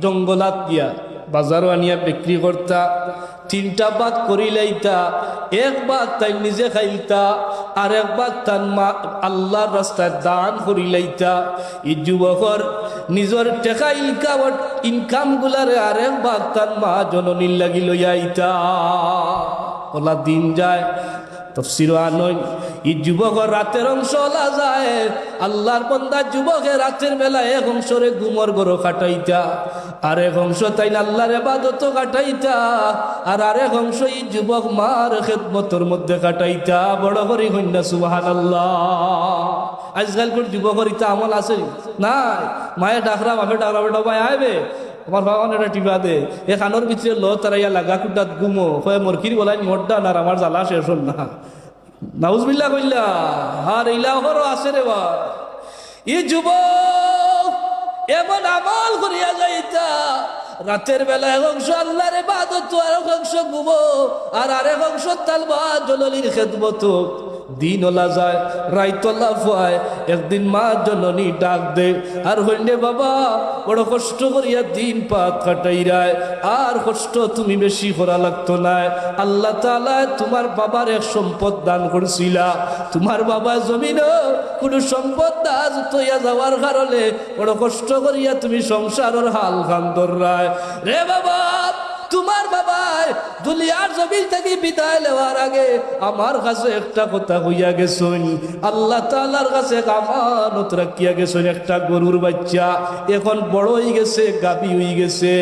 জঙ্গলাত গিয়া বাজারও আনিয়া বিক্রি করতা, 3টা ভাগ করিলাইতা, এক ভাগ তাই নিজে খাইতা, আর এক ভাগ তার মা আল্লাহর রাস্তায় দান করিলাইতা। এই যুবকর নিজের টেকা ইনকাম গুলারে আর এক ভাগ তার মা জননীর লাগি লইয়া আইতা। ওলা দিন যায়, তফসির আনয় এই যুবকর রাতের অংশ ওলা যায়, আল্লাহর বান্দা যুবকের রাতের বেলা এক অংশরে ঘুমর গরো কাটাইতা, আর এক অংশ তাই আল্লাহর ইবাদত কাটাইতা, আর আরেক অংশ এই যুবক মার খেদমতের মধ্যে কাটাইতা। বড় করে কন্যা সুবহানাল্লাহ। আজকালকার যুবকর ইতা আমল আছে নাই, মায়ের ডাকরা বাপে ডাকরা বেটা ভাই আইবে আমার ভাগন এটা টিপা দে, এ খানোর ভিতরে লো তারাইয়া লাগা কুটাত গুমো হয়ে মরকির বলাই মরডা আর আমার জ্বালা শেষ হল না। নাউজুবিল্লাহ কইলা আর ইলাহরও আছে রে বা। ই যুবক এমন আমল করিয়া যাইতা, রাতের বেলা এক অংশ আল্লাহর ইবাদত, আর এক অংশ ঘুমো, আর আরেক অংশ তালবা জননীর খেদমত। দিন ওলা যায়, রাইতলা ফুয়ায়, একদিন মা জননী ডাক দে, আর হইলে বাবা বড় কষ্ট করিয়া দিন পাত কাটাইরায়, আর কষ্ট তুমি বেশি করা লাগতো না। আল্লাহ তাআলা তোমার বাবার এক সম্পদ দান করছিলা, তোমার বাবা জমিন কোনো সম্পদ দাজ তৈয়া যাওয়ার কারণে বড় কষ্ট করিয়া তুমি সংসারের হাল খান ধরায় রে বাবা। তোমার বাবাই দুনিয়ার জমিন থেকে বিদায় নেওয়ার আগে আমার কাছে একটা কথা হইয়া গেছেন, আল্লাহ তাআলার কাছে আমানত রাখিয়া গেছেন একটা গরুর বাচ্চা, এখন বড় হয়ে গেছে, গাবি হয়ে গেছে।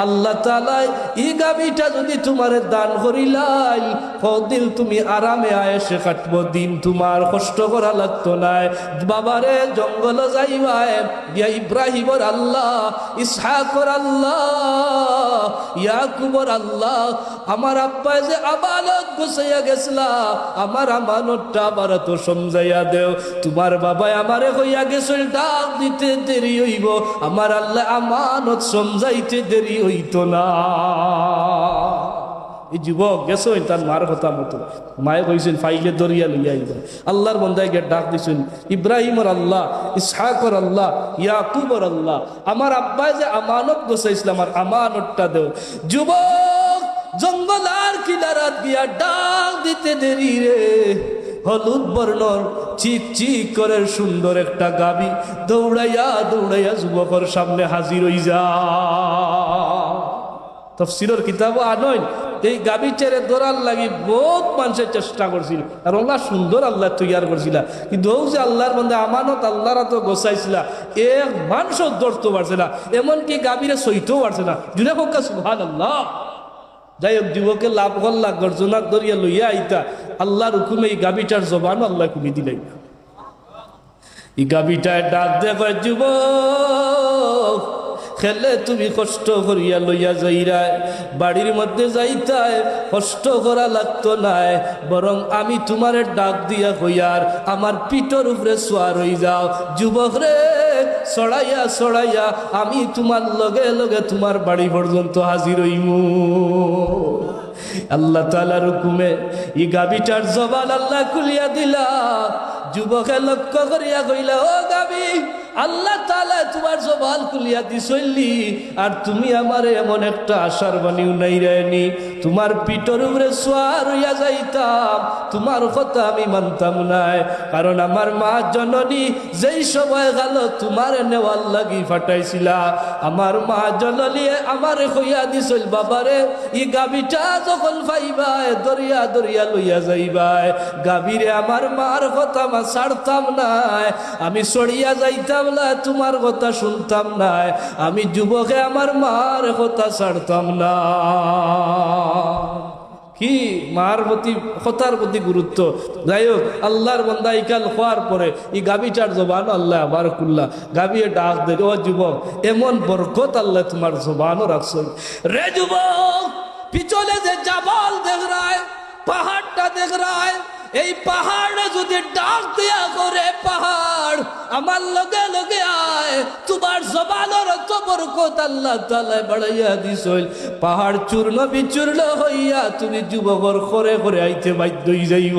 আল্লাহ তাআলা এই গাবিটা যদি তোমারে দান করিলাই, কদিন তুমি আরামে আয়েশে কাটবো, দিন তোমার কষ্ট করা লাগতো না। বাবারে জঙ্গল যাইবাই গিয়া ইব্রাহিমর আল্লাহ, ইসহাকর আল্লাহ, ইয়াকুবর আল্লাহ, আমার আব্বা যে আমানত গুছাইয়া গেছলা, আমার আমানতটা আবার তো সমঝাইয়া দেও। তোমার বাবাই আমারে হইয়া গেছিল ডাক দিতে দেরি হইব, আমার আল্লাহ আমানত সমঝাইতে দেরি হইতো না। এই যুবক গেছো তার মার কথা মতো মায়ে কইছেন ফাইলে দরিয়া লইয়া আইবা আল্লাহর বন্দায় গিয়ে ডাক দিছেন ইব্রাহিমর আল্লাহ ইসহাকর আল্লাহ ইয়াকুবর আল্লাহ আমার আব্বাই যে আমানত গোছাইছিল আমার আমানতটা দেও যুবক জঙ্গল আর কিনারাত গিয়া ডাক দিতে দেরি রে হলুদ বর্ণর চিক চিক করে সুন্দর একটা গাবি দৌড়াইয়া দৌড়াইয়া যুবকর সামনে হাজির হই যা তফসিরের কিতাব আনয় এই গাবি ছেড়ে দৌড়ার লাগি বহুত মানুষের চেষ্টা করছিল আর আল্লাহ সুন্দর আল্লাহ তৈয়ার করছিল কিন্তু ও যে আল্লাহর মধ্যে আমানত আল্লাহরা তো গোছাইছিল এক মানুষও দৌড়তে পারছে না এমনকি গাবিরে সইতেও পারছে না জুড়ে হোক সুবহানাল্লাহ যাই হোক যুবকে লাভ করলা গর্জনার দরিয়া লইয়া আইতা আল্লাহর হুকুমে এই গাবিটার জবান আল্লাহ খুবই দিলাই না এই গাবিটায় ডাক দেখো যুবক খেলে তুমি কষ্ট করিয়া লইয়া যাইরায় বাড়ির মধ্যে যাইতায় কষ্ট করা লাগতো নাই বরং আমি তোমার ডাক দিয়া হইয়ার আমার পিঠর উপরে সোয়ার হই যাও যুবক রে ছড়াইয়া ছড়াইয়া আমি তোমার লগে লগে তোমার বাড়ি পর্যন্ত হাজির হইমু আল্লাহ তাআলার হুকুমে এই গাবিটার জবান আল্লাহ খুলিয়া দিলা যুবকে লক্ষ্য করিয়া কইলা ও গাবি আল্লাহ তাআলা তোমার জবান খুলিয়া দিছইলি আর তুমি আমারে এমন একটা আশার বাণী উনাইরানি তোমার পিঠর উপরে সোয়ার হইয়া যাইতাম তোমার কথা আমি মানতাম নাই কারণ আমার মা জননী যেই সময় গেল তোমার নেওয়ার লাগি ফাটাইছিলা আমার মা জননী আমারে কইয়া দিছিল বাবারে ই গাবিটা যখন পাইবাই দরিয়া দরিয়া লইয়া যাইবাই গাবিরে আমার মার কথা মা ছাড়তাম নাই আমি সরিয়া যাইতাম না তোমার কথা শুনতাম না আমি যুবকে আমার মার কথা ছাড়তাম না কি মার প্রতি কথার প্রতি গুরুত্ব যাই হোক আল্লাহর বান্দা ইকাল হওয়ার পরে এই গাবিটার জবান আল্লাহ আবার খুললা গাবিয়ে ডাক দে ও যুবক এমন বরকত আল্লাহ তোমার জবানও রাখছ রে যুবক পিছনে যে জাবাল দেখ রায় পাহাড়টা দেখ রায় এই পাহাড়ে যদি ডাক দিয়া করে পাহাড় আমার লগে লগে আয় তোমার জবানের তো বরকত আল্লাহ তাআলা বাড়াইয়া দিছইল পাহাড় চূর্ণ বিচূর্ণ হইয়া তুমি যুবকর করে করে আইতে বাধ্য হই যাইব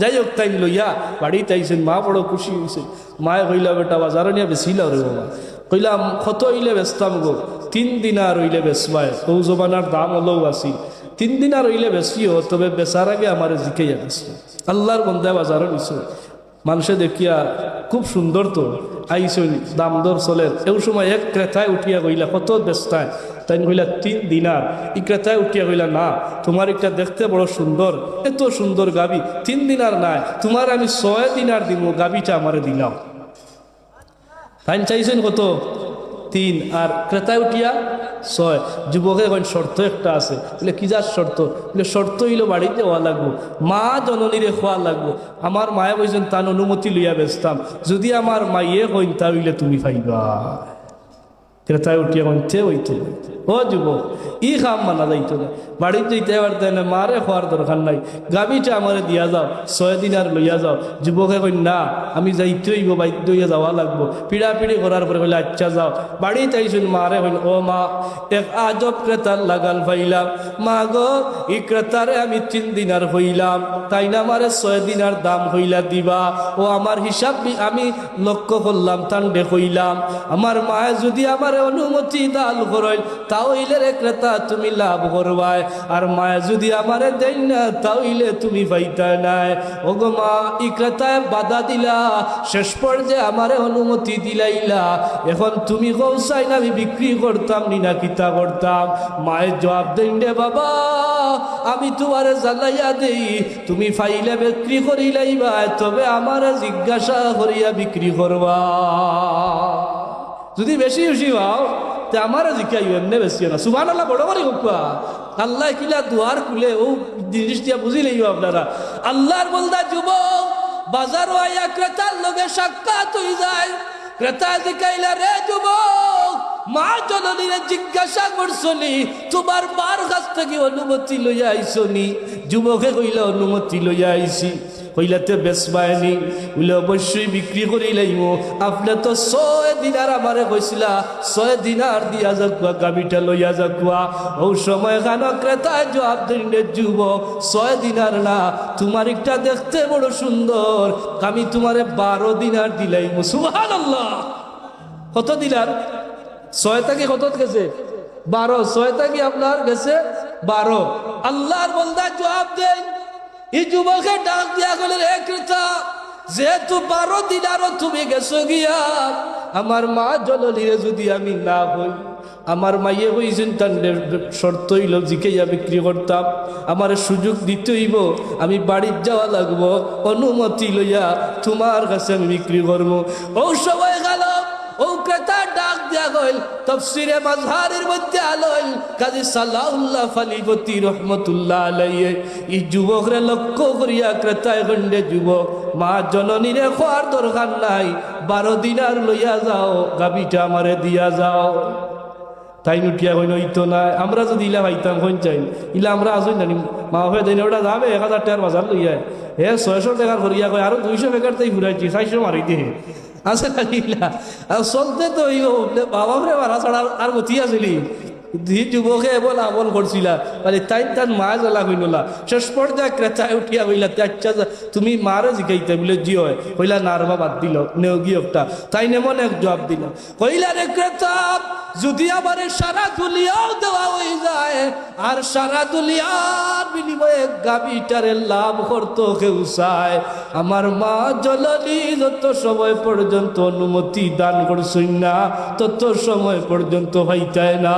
যাই হোক তাই লইয়া বাড়িতে আইছেন মা বড় খুশি হয়েছে মায়ে কইলা বেটা বাজারে নিয়ে বেশিলা রে বাবা কইলাম কত হইলে বেচতাম গো 3 দিনার হইলে বেচবায় ও জবানার দাম হলেও আসি 3 দিনার হইলে বেশিও তবে বেচার আগে আমার জিকাইয়া গেছে আল্লাহর বন্দা বাজারে নিছে মানুষে দেখিয়া খুব সুন্দর তো আইসই দাম দর চলে এই সময় এক ক্রেতায় উঠিয়া কইলা কত বেচতায় তাই কইলা 3 দিনার ই ক্রেতায় উঠিয়া কইলা না তোমার একটা দেখতে বড় সুন্দর এত সুন্দর গাবি 3 দিনার নাই তোমার আমি 6 দিনার দিব গাবিটা আমারে দিলাম তাই চাইছেন কত 3 আর ক্রেতায় উঠিয়া 6 যুবকের এখন শর্ত একটা আছে বলে কি যার শর্ত বলে শর্ত হইল বাড়িতে হওয়া লাগবো মা জননীরে খোয়া লাগবো আমার মায়ে বলছেন তার অনুমতি লইয়া বেচতাম যদি আমার মাইয়ে হইন তা হইলে তুমি পাইবা ক্রেতায় উঠিয়া কইতে হইতো ও যুবক ই খাম মানা যাইতো না বাড়িতে যেতে পারতে না মারে খোয়ার দরকার নাই গাবিটা আমারে দিয়া যাও 6 দিন আর লইয়া যাও যুবকে কই না আমি যাইতে হইব বাধ্য হইয়া যাওয়া লাগবো পিড়াপিড়ি করার পরে বলে আচ্ছা যাও বাড়িতে আইসুন মারে কইন ও মা এক আজব ক্রেতার লাগাল পাইলাম মা গো ই ক্রেতারে আমি 3 দিন আর হইলাম তাই না আমারে 6 দিন আর দাম হইলা দিবা ও আমার হিসাব আমি লক্ষ্য করলাম তান্ডে হইলাম আমার মায়ে যদি আমারে অনুমতি দাল করই তাইলে রে ক্রেতা তুমি লাভ করবাই আর মায়া যদি আমারে দেই না তাইলে তুমি পাইতা নাই ওগো মা ই ক্রেতায় বাধা দিলা শেষ পর্যায়ে আমারে অনুমতি দিলাইলা এখন তুমি কৌসাই না আমি বিক্রি করতাম না কিতা করতাম মায়ের জবাব দেন রে বাবা আমি তোমারে জানাইয়া দেই তুমি ফাইলে বিক্রি করিলাইবা তবে আমারে জিজ্ঞাসা করিয়া বিক্রি করবা যদি বেশি খুশি হও তে আমার জিজ্ঞাই এমনি বেশি না সুবহানাল্লাহ বড় বড় হোক আল্লাহ কিলা দুয়ার খুলে ও জিনিসটা বুঝি লইব আপনারা আল্লাহর বলদা যুবক বাজার আয়া ক্রেতার লগে সাক্ষাৎ হয়ে যায় ক্রেতা জিজ্ঞাইলা রে যুবক মা জননীরে জিজ্ঞাসা করছনি তোমার মার কাছ থেকে অনুমতি লইয়া আইসনি যুবকে কইলা অনুমতি লইয়া আইছি হইলাতে বেচবায়নি বলে অবশ্যই বিক্রি করি লাইব। আপনি তো 6 দিনার আমারে কইছিলা 6 দিনার দিয়া যাকুয়া গাবিটা লইয়া যাকুয়া। ও সময় খান ক্রেতায় জবাব দিলে যুবক 6 দিনার না, তোমার একটা দেখতে বড় সুন্দর, আমি তোমারে 12 দিনার দিলাইব। সুবহানাল্লাহ। কত দিনার? 6 থেকে কত গেছে? 12। 6 থেকে আপনার গেছে 12। আল্লাহর বান্দা জবাব দেন, এই যুবকে ডাক দিয়া গেলেন, হে ক্রেতা, যেহেতু 12 দিনারও তুমি গেছো গিয়া, আমার মা জননীরে যদি আমি না হই, আমার মাইয়ে হইছেন তার শর্ত হইল জিকাইয়া বিক্রি করতাম, আমার সুযোগ দিতে হইব, আমি বাড়ির যাওয়া লাগবো, অনুমতি লইয়া তোমার কাছে আমি বিক্রি করবো। ও সবাই গেল, ও ক্রেতা ডাক দিয়া গইল, তাফসীরে মাজহারের মধ্যে আলইল কাজী সালাউল্লাহ ফালিপতি রহমতুল্লাহ আলাইহি এই যুবকরে লক্ষ্য করিয়া ক্রেতায় গন্ডে, যুবক, মা জননীরে খোয়ার দরকার নাই, 12 দিনার লইয়া যাও, গাবিটা আমারে দিয়া যাও। তাই নুটিয়া কইন হইতো না, আমরা যদি ইলা পাইতাম কোন চাই ইলা আমরা আসই জানি মা হয়ে দেন ওটা যাবে 1000 টাকার বাজার লইয়া, হে 600 টাকার করিয়া কয় আরো 200 টাকার তাই ঘুরাইছি 400 মারি দিয়ে আছে না ইলা। আর চলতে তো বাবা ফেরে মারা ছাড়া আর গতি আসলি যুবকে বল আমল করছিলা, মানে তাই তার মা জ্বালা হইনলা। শেষ পর্যায়ে ক্রেতায় উঠিয়া হইলা, আচ্ছা তুমি মারে জিকাইতে বলে জি হয়, হইলা নারবা বাদ দিল নেওগিয়টা, তাই নেমন এক জবাব দিল, কইলা রে ক্রেতা, যদি আমার সারা দুলিয়াও দেওয়া হয়ে যায় আর সারা দুলিয়ার বিনিময়ে গাবিটারে লাভ করতো কেউ চায়, আমার মা জননী যত সময় পর্যন্ত অনুমতি দান করছই না তত সময় পর্যন্ত হইতায় না।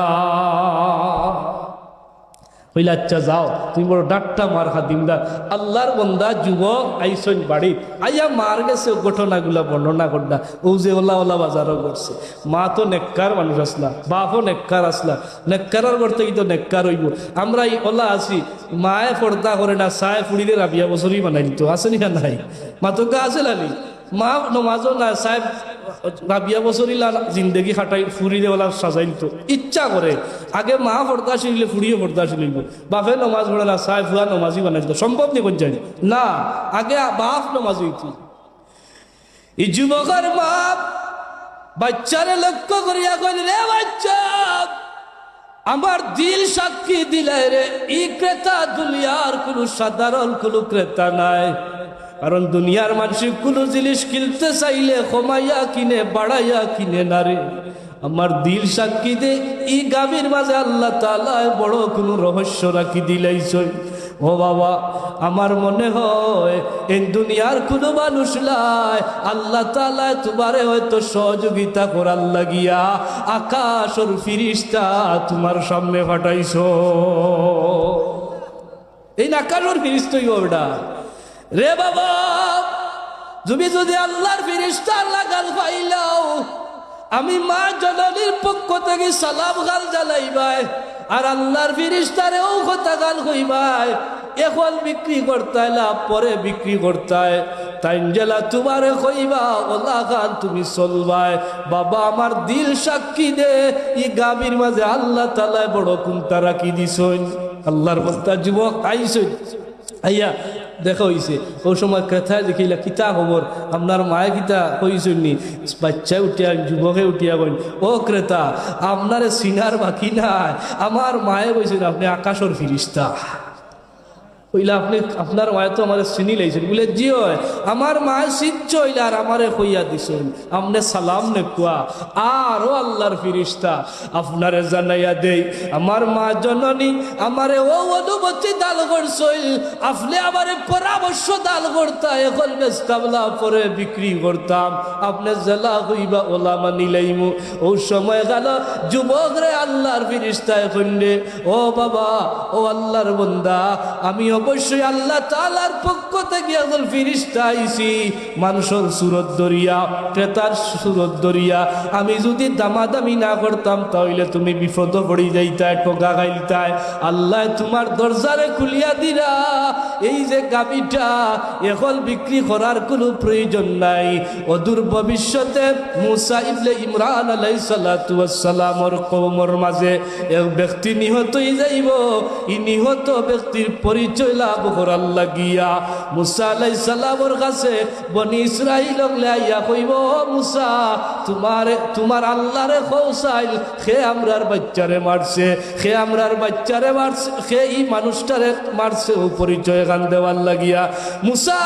হইলে আচ্ছা যাও, তুমি বড় ডাক্তা মার খাদিমদার। আল্লাহর বন্দা যুবক আইসন বাড়ি আইয়া মার গেছে ঘটনাগুলা বর্ণনা করলা, ও যে ওলা ওলা বাজারও করছে। মা তো নেককার মানুষ আসলা, বাপও নেককার আসলা, নেককারার করতে কিন্তু নেককার হইব। আমরা এই ওলা আছি, মায়ে পর্দা করে না, চায় ফুড়িলে রাবিয়া বছরই বানাই দিত, আছে নি নাই? মা তো গা আছে লালি, মা নমাজও না, সাহেব রাবিয়া বছরিলা জিন্দগি খাটাই ফুরিলে ওলা সাজাইল তো ইচ্ছা করে। আগে মা পর্দা শিলিলে ফুরিয়ে পর্দা শিলিব, বাপে নমাজ পড়ে না, সাহেব ফুয়া নমাজি বানাই দিত, সম্ভব নেই কোন যাই না, আগে বাপ নমাজ হইতি। এই যুবকের বাপ বাচ্চারে লক্ষ্য করিয়া কইল, রে বাচ্চা, আমার দিল সাক্ষী দিলাই রে, ই ক্রেতা দুনিয়ার কোনো সাধারণ কোনো ক্রেতা নাই। কারণ দুনিয়ার মানুষ কোনো জিনিস কিনতে চাইলে কমাইয়া কিনে, বাড়াইয়া কিনে না রে। আমার দিল সাক্ষী দে, ই গাভীর মাঝে আল্লাহ তাআলা বড় কোনো রহস্য রাখি দিলাইছই। ও বাবা, আমার মনে হয় এই দুনিয়ার কোনো মানুষ নাই, আল্লাহ তাআলা তোমারে হয়তো সহযোগিতা করার লাগিয়া আকাশের ফিরিস্তা তোমার সামনে পাঠাইছো। এই আকাশের ফিরিস্তাই ওটা রে বাবা, তুমি যদি আল্লাহর ফিরিস্তা লাগাল পাইলাও, আমি মা জননীর পক্ষ থেকে সালাম গাল জ্বালাইবাই, আর আল্লাহর ফিরিস্তারেও কথা গাল কইবাই, এখন বিক্রি করতাই না পরে বিক্রি করতায়, তাই জেলা তোমারে কইবা ওলা গান তুমি চলবাই। বাবা, আমার দিল সাক্ষী দে, ই গাভীর মাঝে আল্লাহ তাআলা বড় কুন্তা রাখি দিছইন। আল্লাহর বস্তা যুবক আইসই, আইয়া দেখা হয়েছে। ওই সময় ক্রেতায় দেখিলা, কিতা খবর, আপনার মায়ে কিতা কইসনি? বাচ্চায় উঠিয়া যুবকে উঠিয়া কইন, ও ক্রেতা, আপনারে সিনার বাকি নাই, আমার মায়ে কইছেন আপনি আকাশের ফিরিস্তা। কইলা আপনি, আপনার মায়ে তো আমার চিনি লাইছেন? বলে জি হয়, আমার মায়ে শিখছ হইলে আর আমারে কইয়া দিছেন, আপনি সালাম নে কুয়া, আর ও আল্লাহর ফিরিস্তা আপনারে জানাইয়া দেই, আমার মা জননী আমারে ও অনুমতি দান করছই, আপনি আমারে পরামর্শ দান করতা, এখন বেস্তাবলা পরে বিক্রি করতাম, আপনি জেলা হইবা ওলা মানি লাইমু। ও সময় গেল যুবক রে আল্লাহর ফিরিস্তা এখন রে, ও বাবা, ও আল্লাহর বন্দা, আমি অবশ্যই আল্লাহ তাআলার পক্ষ থেকে একজন ফিরিস্তা আইছি, মানুষের সুরত দরিয়া, ক্রেতার সুরত দরিয়া, আমি যদি দামাদামি না করতাম তাহলে তুমি বিপদ পড়ি যাইতায়, টোকা খাইতায়, আল্লাহ তোমার দরজারে খুলিয়া দিরা, এই যে গাবিটা এখন বিক্রি করার কোনো প্রয়োজন নাই, অদূর ভবিষ্যতে মুসা ইবনে ইমরান আলাইহিস সালাতু ওয়াস সালামের কওমের মাঝে এক ব্যক্তি নিহত হয়ে যাইব, এই নিহত ব্যক্তির পরিচয় পরিচয় লাভ করার লাগিয়া মুসা আলাইহিস সালামের কাছে বনি ইসরাইল লাইয়া কইব মুসা তোমার আল্লাহরে খৌসাইল খে আমরার বাচ্চারে মারছে খে আমরার বাচ্চারে মারছে খে এই মানুষটারে মারছে ও পরিচয় গান দেওয়ার লাগিয়া মুসা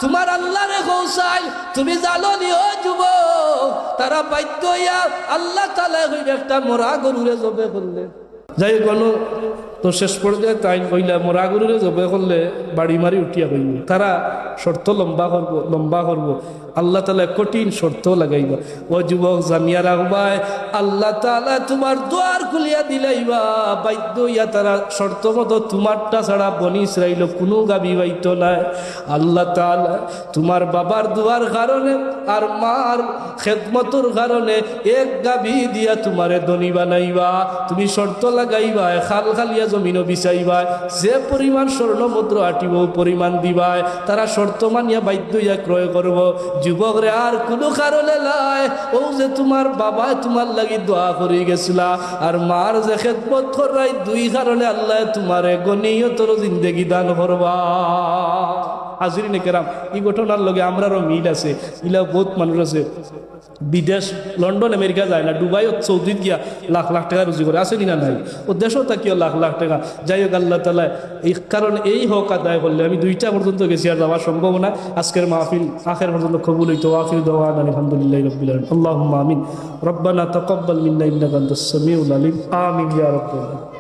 তোমার আল্লাহরে খৌসাইল তুমি জানো নি ও যুবক তারা বাধ্য হইয়া আল্লাহ তাআলা হইবে একটা মরা গরুরে জবে করলে যাই কোনো তো শেষ পর্যায়ে তাই কইলা মোরা গরুরে জবে করলে বাড়ি মারি উঠিয়া কইব তারা শর্ত লম্বা করবো আল্লাহ তাআলা কঠিন শর্ত লাগাইবা ও যুবক জানিয়া রাখবাই আল্লাহ তাআলা তোমার দুয়ার খুলিয়া দিলাইবা বাধ্য হইয়া তারা শর্ত মতো তোমারটা ছাড়া বনি ইসরাইল কোনো গাবি বাইতো নাই আল্লাহ তাআলা তোমার বাবার দুয়ার কারণে আর মার খেদমতর কারণে এক গাবি দিয়া তোমারে ধনী বানাইবা তুমি শর্ত লাগাইবা খাল খালিয়া জমিনও বিছাইবা যে পরিমাণ স্বর্ণ মুদ্রা আটিব পরিমাণ দিবাই তারা শর্ত মানিয়া বাধ্য হইয়া ক্রয় করব যুবক রে আর কোনো কারণে নাই ও যে তোমার বাবা তোমার লাগি দোয়া করে গেছিলা আর মার যে খেদমত করাই দুই কারণে আল্লাহ তোমারে গনিয়তর জিন্দেগি দান করবা হাজিরিনে কেরাম এই ঘটনার লগে আমরারও মিল আছে ইলা বহুত মানুষ আছে বিদেশ লন্ডন আমেরিকা যায় না দুবাই সৌদিত গিয়া লাখ লাখ টাকা রুজি করে আছে কিনা নাই ও দেশও তাকিও লাখ লাখ টাকা যাই হোক আল্লাহ তাআলা এই কারণ এই হক আদায় করলে আমি 2টা পর্যন্ত গেছি আর যাওয়া সম্ভব না আজকের মাহফিল আখের পর্যন্ত কবুল হইতো আখির দাওয়ানা আলহামদুলিল্লাহি রাব্বিল আলামিন আল্লাহুম্মা আমিন রব্বানা তাকাব্বাল মিন্না ইন্নাকা আনতাস সামিউল আলিম আমিন ইয়া রাব্বাল আলামিন।